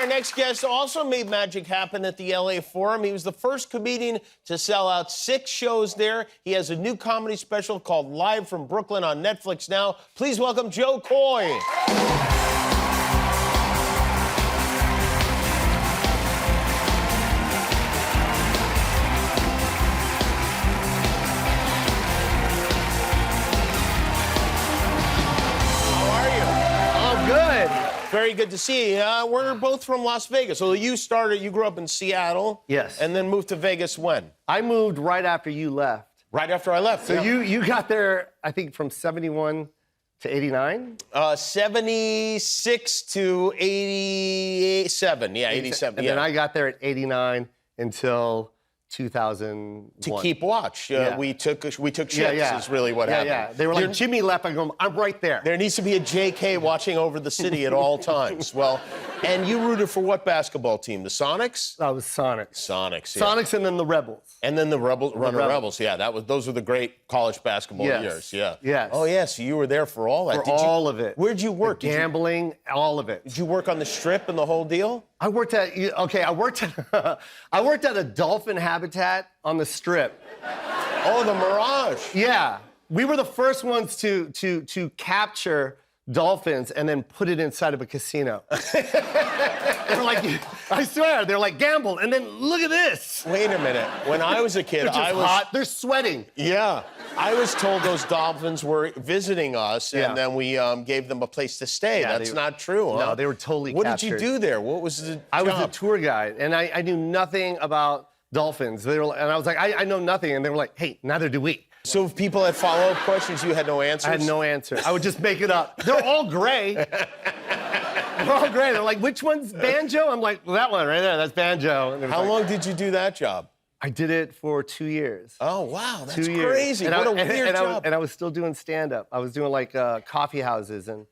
next guest also made magic happen at the LA Forum. He was the first comedian to sell out 6 shows there. He has a new comedy special called Live from Brooklyn on Netflix now. Please welcome Joe Coy. Very good to see you. We're both from Las Vegas. So you grew up in Seattle. Yes. And then moved to Vegas when? I moved right after you left. Right after I left. So you got there, I think, from 71 to 89? 76 to 87. Yeah, 87. And then I got there at 89 until 2001. To keep watch. We took shifts is really what happened. Yeah. They were like, Jimmy left. I go, I'm right there. There needs to be a JK watching over the city at all times. Well, and you rooted for what basketball team? The Sonics? That was Sonics. Sonics, yeah. Sonics and then the Rebels. And then the Rebels. Yeah, those were the great college basketball years. Yeah. Yes. Oh, yeah, so you were there for all that. For all of it. Where'd you work? Gambling, all of it. Did you work on the Strip and the whole deal? I worked at a dolphin habitat on the Strip. Oh, the Mirage. Yeah. We were the first ones to capture dolphins and then put it inside of a casino. They're like, I swear, they're like, gamble, and then look at this. Wait a minute. When I was a kid, I was hot. They're sweating. Yeah. I was told those dolphins were visiting us, and then we gave them a place to stay. Yeah, that's not true, huh? No, they were totally What captured. did you do there? What was the job? I was a tour guide, and I knew nothing about dolphins. And I was like, I know nothing, and they were like, hey, neither do we. So if people had follow-up questions, you had no answers? I had no answer. I would just make it up. They're all gray. They're all gray. They're like, which one's Banjo? I'm like, well, that one right there, that's Banjo. How long did you do that job? I did it for 2 years. Oh, wow, that's 2 years. crazy. What a weird job. And I was still doing stand-up. I was doing, like, coffee houses and...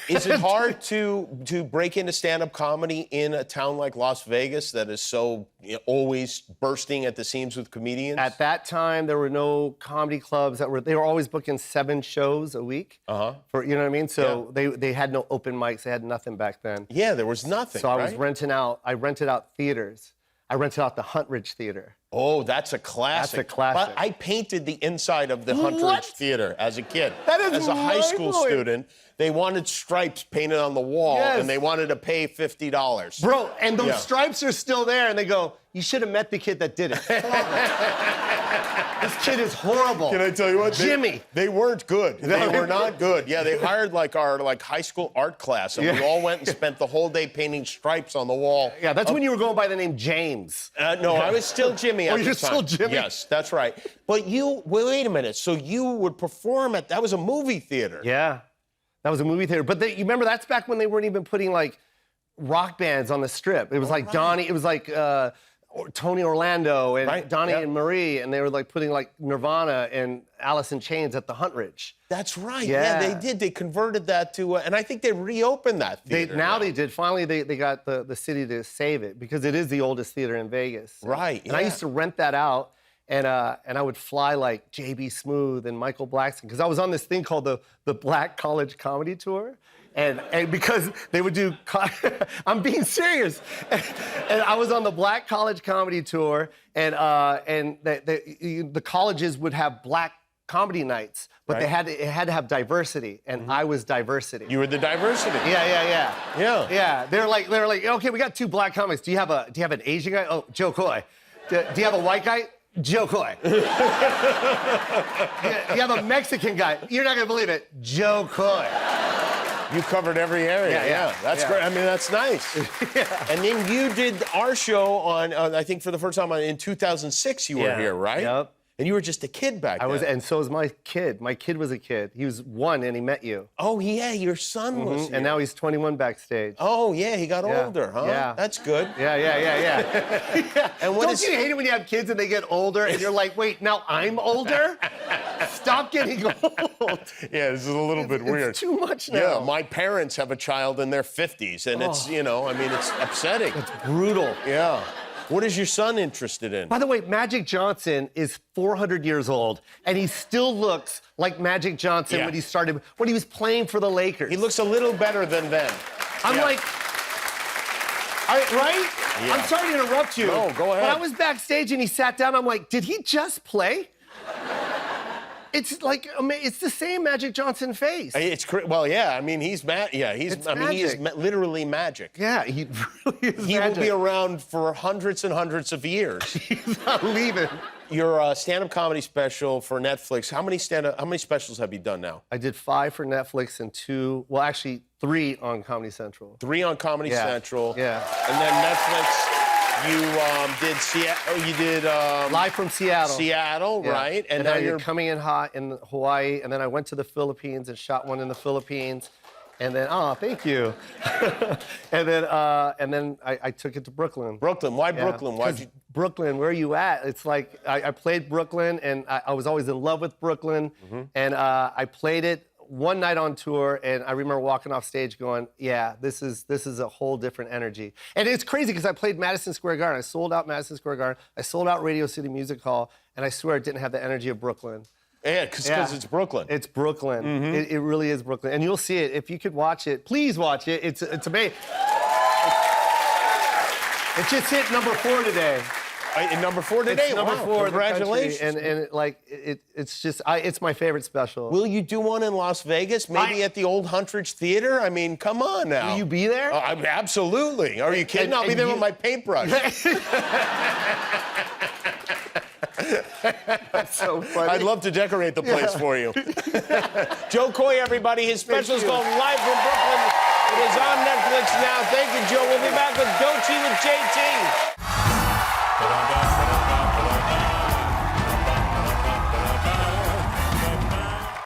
Is it hard to break into stand-up comedy in a town like Las Vegas that is so always bursting at the seams with comedians? At that time, there were no comedy clubs they were always booking 7 shows a week. For you know what I mean? So they had no open mics. They had nothing back then. Yeah, there was nothing. So I rented out theaters. I rented out the Huntridge Theater. Oh, that's a classic. That's a classic. But I painted the inside of the Huntridge Theater as a kid. That is As a high school student, they wanted stripes painted on the wall, and they wanted to pay $50. Bro, and those stripes are still there, and they go, you should have met the kid that did it. This kid is horrible. Can I tell you what? Jimmy. They weren't good. They were not good. Yeah, they hired our high school art class, and we all went and spent the whole day painting stripes on the wall. Yeah, that's when you were going by the name James. No, I was still Jimmy at the time. Oh, you're still Jimmy? Yes, that's right. But wait a minute. So you would perform that was a movie theater. Yeah, that was a movie theater. But you remember, that's back when they weren't even putting, like, rock bands on the Strip. It was like Donnie, it was like Tony Orlando and Donnie and Marie, and they were like putting like Nirvana and Alice in Chains at the Huntridge. That's right. Yeah, they did. They converted that to, and I think they reopened that theater. They did. Finally, they got the city to save it because it is the oldest theater in Vegas. Right. And I used to rent that out, and I would fly like J.B. Smoove and Michael Blackson because I was on this thing called the Black College Comedy Tour. And because they would do, I'm being serious. And I was on the Black College Comedy Tour, and the colleges would have black comedy nights, but it had to have diversity, and I was diversity. You were the diversity. Yeah. They're like, okay, we got 2 black comics. Do you have an Asian guy? Oh, Joe Coy. Do you have a white guy? Joe Coy. You have a Mexican guy. You're not gonna believe it. Joe Coy. You covered every area. Yeah. That's great. I mean, that's nice. And then you did our show on, I think for the first time in 2006 you were here, right? Yep. And you were just a kid back then. And so was my kid. My kid was a kid. He was 1 and he met you. Oh, yeah, your son was here. And now he's 21 backstage. Oh, yeah, he got older, huh? Yeah. That's good. Yeah. And Don't you hate it when you have kids and they get older and you're like, wait, now I'm older? Stop getting old. Yeah, this is a little bit weird. It's too much now. Yeah, my parents have a child in their 50s, and it's, it's upsetting. It's brutal. Yeah. What is your son interested in? By the way, Magic Johnson is 400 years old, and he still looks like Magic Johnson when he was playing for the Lakers. He looks a little better than then. I'm like, Right? Yeah. I'm sorry to interrupt you. No, go ahead. But I was backstage and he sat down. I'm like, did he just play? It's like, it's the same Magic Johnson face. Well, yeah. I mean, he's mad. Yeah, he is literally magic. Yeah, he really is He magic. will be around for hundreds and hundreds of years. He's not leaving. Your stand-up comedy special for Netflix. How many specials have you done now? I did 5 for Netflix and 3 on Comedy Central. 3 on Comedy Central. Yeah. And then Netflix. You did Seattle. You did Live from Seattle. Seattle, Yeah. right? And now you're coming in hot in Hawaii, and then I went to the Philippines and shot one in the Philippines, and then thank you. and then I took it to Brooklyn. Brooklyn. Why Brooklyn? Why'd you? Brooklyn, where are you at? It's like I played Brooklyn, and I was always in love with Brooklyn, and I played it one night on tour, and I remember walking off stage going, yeah, this is a whole different energy. And it's crazy because I played Madison Square Garden. I sold out Madison Square Garden. I sold out Radio City Music Hall, and I swear it didn't have the energy of Brooklyn. Yeah, because it's Brooklyn. It's Brooklyn. It really is Brooklyn. And you'll see it. If you could watch it, please watch it. It's amazing. It just hit number 4 today. Number 4 today. It's number 4. Congratulations. It's my favorite special. Will you do one in Las Vegas? Maybe at the old Huntridge Theater? I mean, come on now. Will you be there? Absolutely. Are you kidding? I'll be there with my paintbrush. That's so funny. I'd love to decorate the place for you. Joe Coy, everybody. His special is called Live from Brooklyn. It is on Netflix now. Thank you, Joe. We'll be back with Dochi with JT.